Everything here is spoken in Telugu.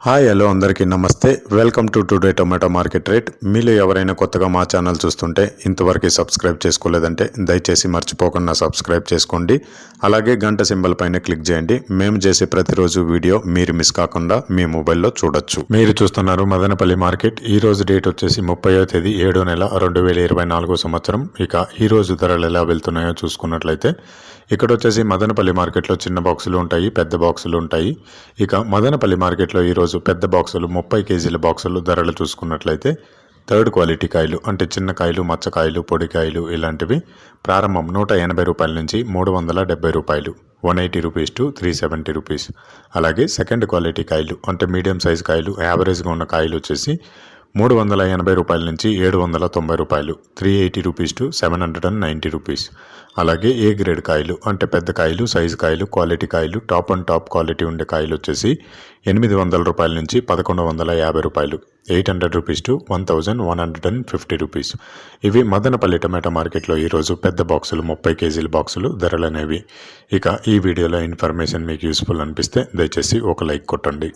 హాయ్ హలో అందరికీ నమస్తే. Welcome to today tomato market rate. మీలో ఎవరైనా కొత్తగా మా ఛానల్ చూస్తుంటే ఇంతవరకు సబ్స్క్రైబ్ చేసుకోలేదంటే దయచేసి మర్చిపోకుండా సబ్స్క్రైబ్ చేసుకోండి. అలాగే గంట సింబల్ పైన క్లిక్ చేయండి. మేము చేసే ప్రతిరోజు వీడియో మీరు మిస్ కాకుండా మీ మొబైల్లో చూడొచ్చు. మీరు చూస్తున్నారు మదనపల్లి మార్కెట్. ఈ రోజు డేట్ వచ్చేసి 30వ తేదీ 7వ నెల 2024 సంవత్సరం. ఇక ఈ రోజు ధరలు ఎలా వెళ్తున్నాయో చూసుకున్నట్లయితే ఇక్కడ వచ్చేసి మదనపల్లి మార్కెట్లో చిన్న బాక్సులు ఉంటాయి, పెద్ద బాక్సులు ఉంటాయి. ఇక మదనపల్లి మార్కెట్లో ఈరోజు పెద్ద బాక్సులు 30 కేజీల బాక్సులు ధరలు చూసుకున్నట్లయితే థర్డ్ క్వాలిటీ కాయలు అంటే చిన్న కాయలు, మచ్చకాయలు, పొడికాయలు ఇలాంటివి ప్రారంభం 180 రూపాయల నుంచి 370 రూపాయలు, 180 రూపీస్ టు 370 రూపీస్. అలాగే సెకండ్ క్వాలిటీ కాయలు అంటే మీడియం సైజ్ కాయలు, యావరేజ్గా ఉన్న కాయలు వచ్చేసి 380 రూపాయల నుంచి 790 రూపాయలు, 380 రూపీస్ టు 790 రూపీస్. అలాగే ఏ గ్రేడ్ కాయలు అంటే పెద్ద కాయలు, సైజు కాయలు, క్వాలిటీ కాయలు, టాప్ అండ్ టాప్ క్వాలిటీ ఉండే కాయలు వచ్చేసి 800 రూపాయల నుంచి 1150 రూపాయలు, 800 రూపీస్ టు 1150 రూపీస్. ఇవి మదనపల్లి టమాటా మార్కెట్లో ఈరోజు పెద్ద బాక్సులు 30 కేజీల బాక్సులు ధరలు అనేవి. ఇక ఈ వీడియోలో ఇన్ఫర్మేషన్ మీకు యూస్ఫుల్ అనిపిస్తే దయచేసి ఒక లైక్ కొట్టండి.